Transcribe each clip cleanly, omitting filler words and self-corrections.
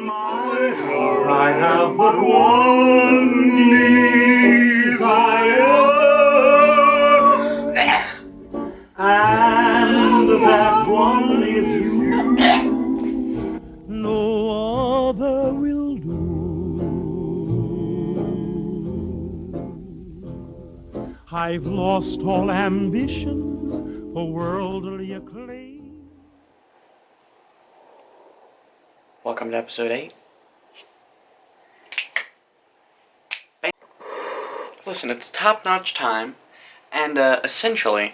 For I have but one desire, and that one is you. No other will do. I've lost all ambition for worldly acclaim. Welcome to episode 8. Listen, it's top-notch time, and essentially,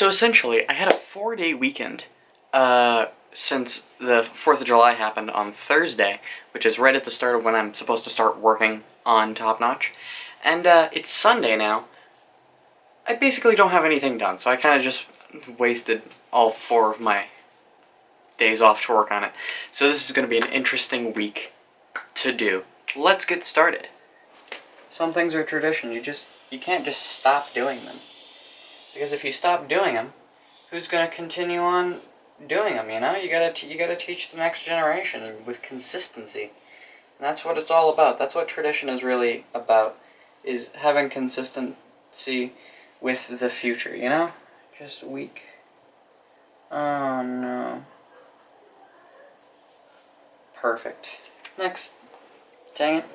I had a 4-day weekend since the 4th of July happened on Thursday, which is right at the start of when I'm supposed to start working on Top Notch, and it's Sunday now. I basically don't have anything done, so I kind of just wasted all 4 of my days off to work on it. So this is going to be an interesting week to do. Let's get started. Some things are tradition. You can't just stop doing them. Because if you stop doing them, who's going to continue on doing them, you know? You gotta teach the next generation with consistency. And that's what it's all about. That's what tradition is really about, is having consistency with the future, you know? Just weak. Oh no. Perfect. Next. Dang it.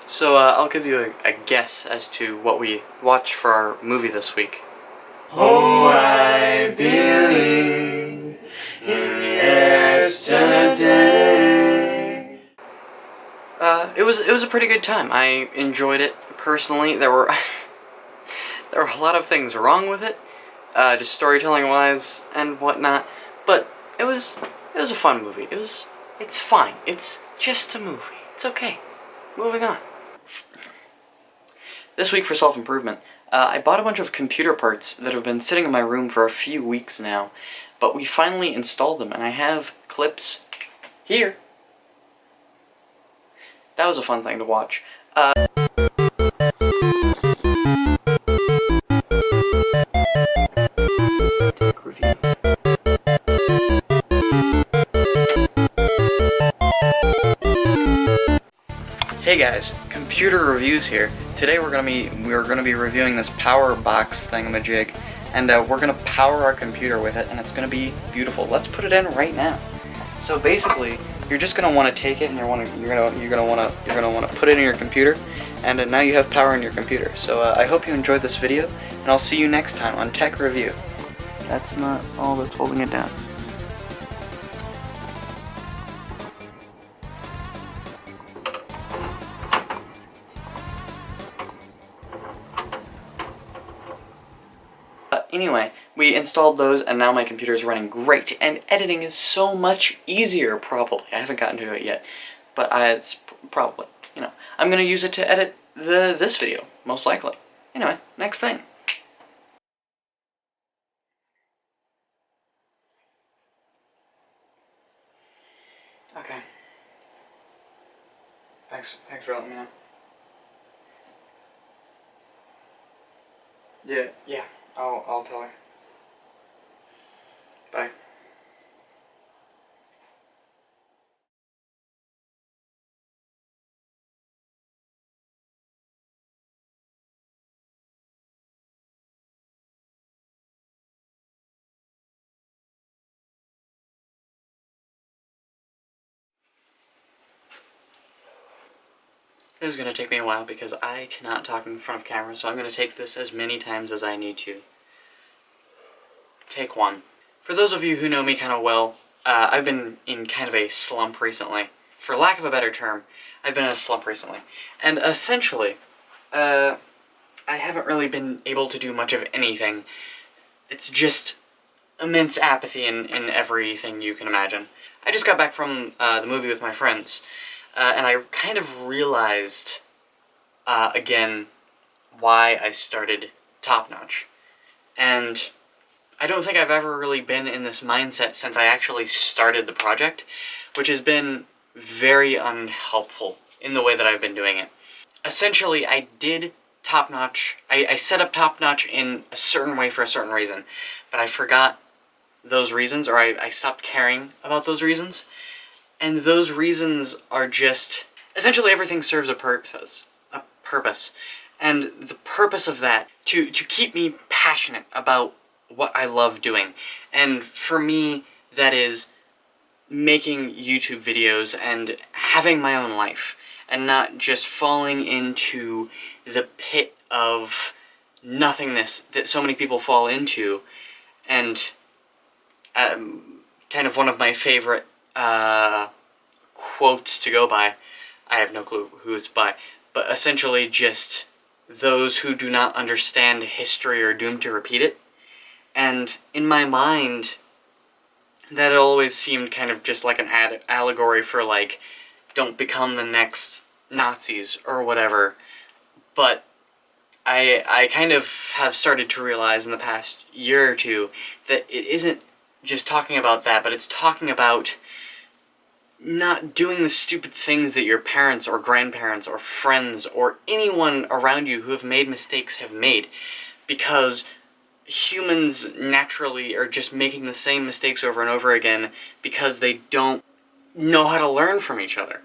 So, I'll give you a guess as to what we watched for our movie this week. Oh, I believe in yesterday. It was a pretty good time. I enjoyed it personally. There were there were a lot of things wrong with it, just storytelling wise and whatnot. But it was a fun movie. It's fine. It's just a movie. It's okay. Moving on. This week for self-improvement, I bought a bunch of computer parts that have been sitting in my room for a few weeks now, but we finally installed them, and I have clips here. That was a fun thing to watch. Hey guys, computer reviews here. Today we're gonna be reviewing this power box thingamajig, and we're gonna power our computer with it, and it's gonna be beautiful. Let's put it in right now. So basically, you're just gonna want to take it, and you're gonna want to put it in your computer, and now you have power in your computer. So I hope you enjoyed this video, and I'll see you next time on Tech Review. That's not all that's holding it down. Anyway, we installed those, and now my computer is running great, and editing is so much easier, probably. I haven't gotten to it yet, but it's probably, you know, I'm going to use it to edit this video, most likely. Anyway, next thing. Okay. Thanks for letting me know. Yeah. I'll tell her. Bye. This is going to take me a while because I cannot talk in front of camera, so I'm going to take this as many times as I need to. Take 1. For those of you who know me kind of well, I've been in kind of a slump recently. For lack of a better term, I've been in a slump recently. And essentially, I haven't really been able to do much of anything. It's just immense apathy in everything you can imagine. I just got back from the movie with my friends, and I kind of realized, again, why I started Top Notch. And I don't think I've ever really been in this mindset since I actually started the project, which has been very unhelpful in the way that I've been doing it. Essentially, I did Top Notch, I set up Top Notch in a certain way for a certain reason, but I forgot those reasons, or I stopped caring about those reasons. And those reasons are just, essentially everything serves a purpose. And the purpose of that, to keep me passionate about what I love doing. And for me, that is making YouTube videos and having my own life, and not just falling into the pit of nothingness that so many people fall into. And kind of one of my favorite quotes to go by, I have no clue who it's by, but essentially just those who do not understand history are doomed to repeat it. And in my mind, that always seemed kind of just like an allegory for, like, don't become the next Nazis or whatever. But I kind of have started to realize in the past year or two that it isn't just talking about that, but it's talking about not doing the stupid things that your parents or grandparents or friends or anyone around you who have made mistakes have made. Because humans naturally are just making the same mistakes over and over again because they don't know how to learn from each other.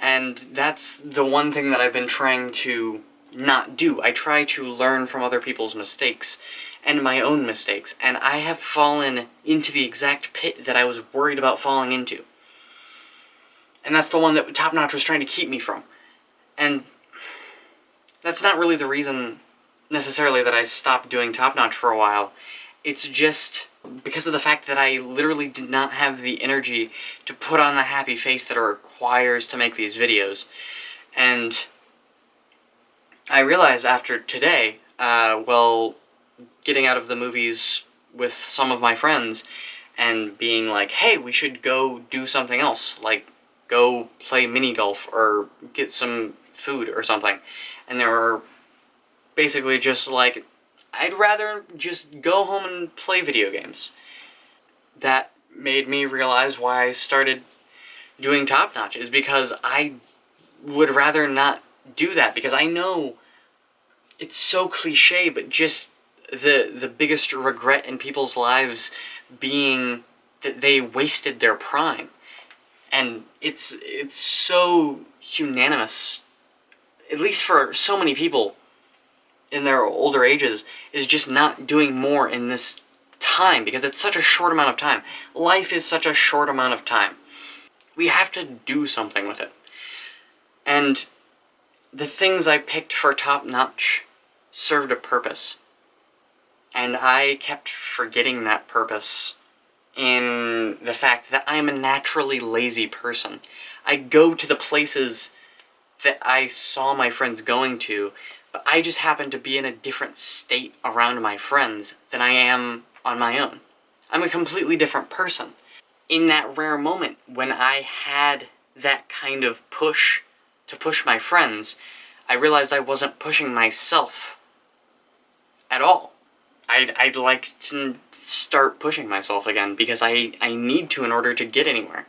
And that's the one thing that I've been trying to not do. I try to learn from other people's mistakes and my own mistakes, and I have fallen into the exact pit that I was worried about falling into. And that's the one that Top Notch was trying to keep me from. And that's not really the reason necessarily that I stopped doing Top Notch for a while. It's just because of the fact that I literally did not have the energy to put on the happy face that it requires to make these videos. And I realized after today, getting out of the movies with some of my friends and being like, hey, we should go do something else, like go play mini golf or get some food or something. And they were basically just like, I'd rather just go home and play video games. That made me realize why I started doing Top Notch, is because I would rather not do that, because I know it's so cliche, but just the biggest regret in people's lives being that they wasted their prime. And it's so unanimous, at least for so many people in their older ages, is just not doing more in this time, because it's such a short amount of time. Life is such a short amount of time. We have to do something with it. And the things I picked for Top Notch served a purpose. And I kept forgetting that purpose in the fact that I'm a naturally lazy person. I go to the places that I saw my friends going to, but I just happen to be in a different state around my friends than I am on my own. I'm a completely different person. In that rare moment when I had that kind of push to push my friends, I realized I wasn't pushing myself at all. I'd like to start pushing myself again, because I need to in order to get anywhere.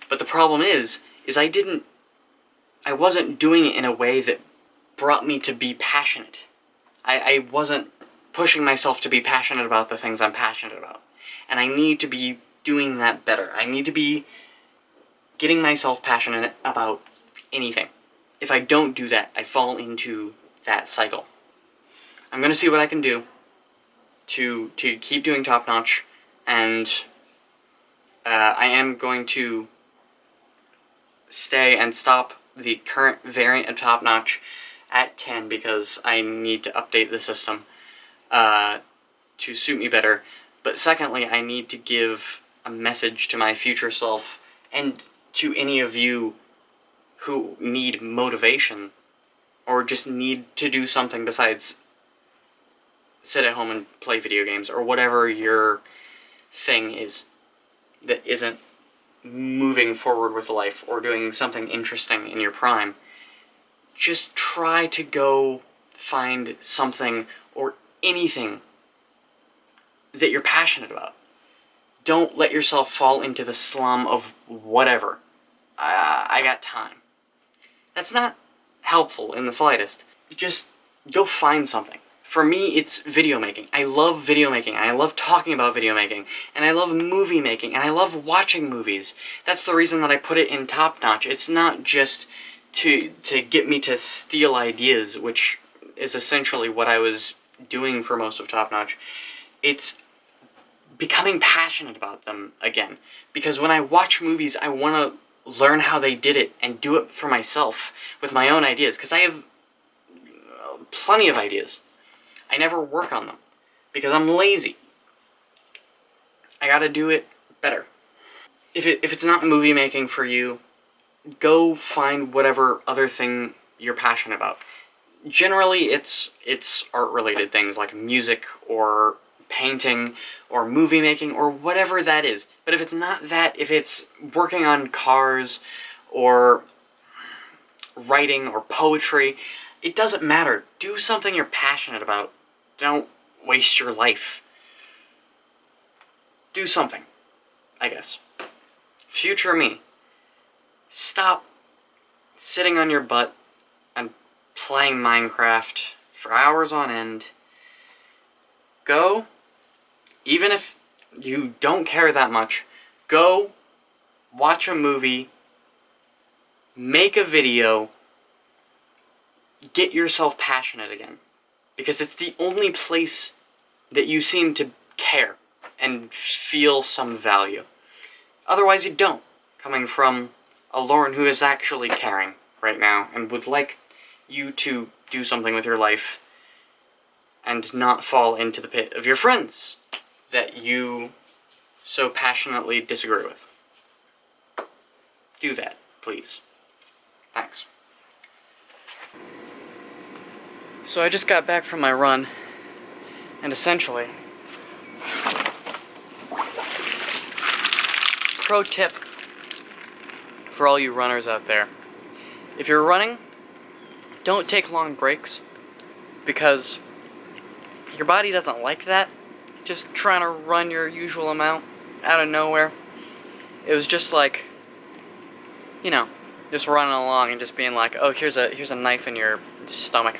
But the problem is I wasn't doing it in a way that brought me to be passionate. I wasn't pushing myself to be passionate about the things I'm passionate about. And I need to be doing that better. I need to be getting myself passionate about anything. If I don't do that, I fall into that cycle. I'm going to see what I can do to keep doing Top Notch, and I am going to stay and stop the current variant of Top Notch at 10, because I need to update the system to suit me better. But secondly, I need to give a message to my future self, and to any of you who need motivation, or just need to do something besides sit at home and play video games, or whatever your thing is that isn't moving forward with life or doing something interesting in your prime. Just try to go find something or anything that you're passionate about. Don't let yourself fall into the slum of whatever. I got time. That's not helpful in the slightest. Just go find something. For me, it's video making. I love video making, and I love talking about video making, and I love movie making, and I love watching movies. That's the reason that I put it in Top Notch. It's not just to get me to steal ideas, which is essentially what I was doing for most of Top Notch. It's becoming passionate about them again. Because when I watch movies, I want to learn how they did it and do it for myself with my own ideas. Because I have plenty of ideas. I never work on them because I'm lazy. I gotta do it better. If it's not movie making for you, go find whatever other thing you're passionate about. Generally, it's art-related things like music or painting or movie making or whatever that is. But if it's not that, if it's working on cars or writing or poetry, it doesn't matter. Do something you're passionate about. Don't waste your life. Do something, I guess. Future me. Stop sitting on your butt and playing Minecraft for hours on end. Go, even if you don't care that much, go watch a movie, make a video, get yourself passionate again. Because it's the only place that you seem to care and feel some value. Otherwise you don't, coming from a Lauren who is actually caring right now and would like you to do something with your life and not fall into the pit of your friends that you so passionately disagree with. Do that, please. Thanks. So I just got back from my run, and essentially, pro tip for all you runners out there. If you're running, don't take long breaks, because your body doesn't like that. Just trying to run your usual amount out of nowhere. It was just like, you know, just running along and just being like, oh, here's a knife in your stomach.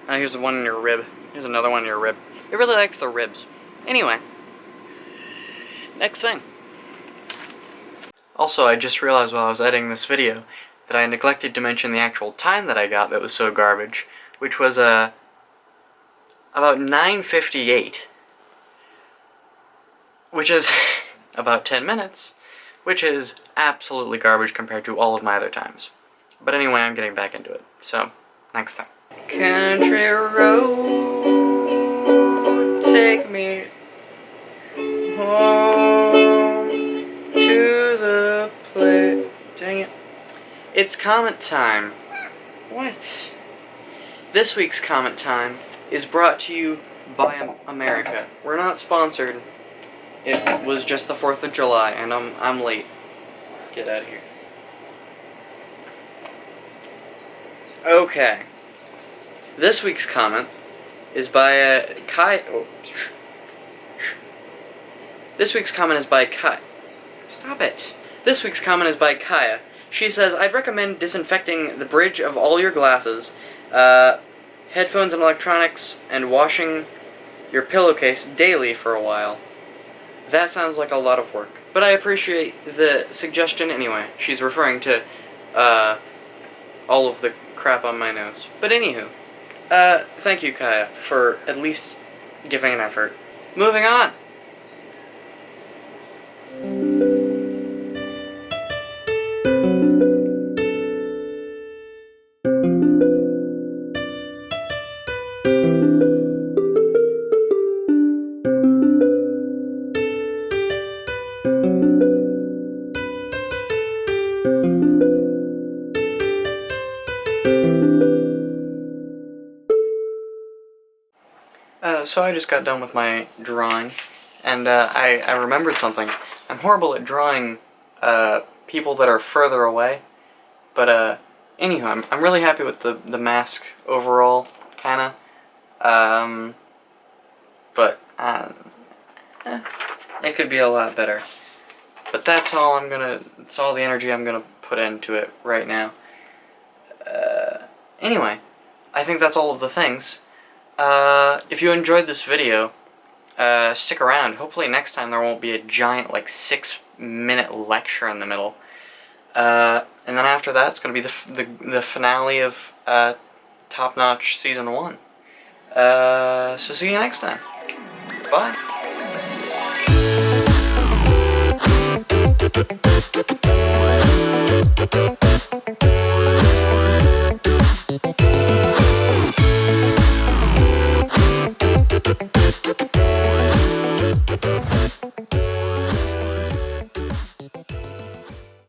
Here's the one in your rib. Here's another one in your rib. It really likes the ribs. Anyway, next thing. Also, I just realized while I was editing this video that I neglected to mention the actual time that I got that was so garbage, which was about 9:58, which is about 10 minutes, which is absolutely garbage compared to all of my other times. But anyway, I'm getting back into it, so next thing. Country road, take me home to the place. Dang it. It's comment time. What? This week's comment time is brought to you by America. We're not sponsored. It was just the 4th of July, and I'm late. Get out of here. Okay. This week's comment is by Kai. Oh, this week's comment is by Kai. Stop it. This week's comment is by Kaya. She says, I'd recommend disinfecting the bridge of all your glasses, headphones and electronics, and washing your pillowcase daily for a while. That sounds like a lot of work, but I appreciate the suggestion anyway. She's referring to all of the crap on my nose. But anywho, thank you, Kaya, for at least giving an effort. Moving on. So I just got done with my drawing, and I remembered something. I'm horrible at drawing people that are further away, but anywho, I'm really happy with the mask overall, kinda. But it could be a lot better. But that's all that's all the energy I'm gonna put into it right now. Anyway, I think that's all of the things. If you enjoyed this video, stick around. Hopefully next time there won't be a giant, like, 6-minute lecture in the middle. And then after that, it's going to be the finale of Top Notch Season 1. So see you next time. Bye.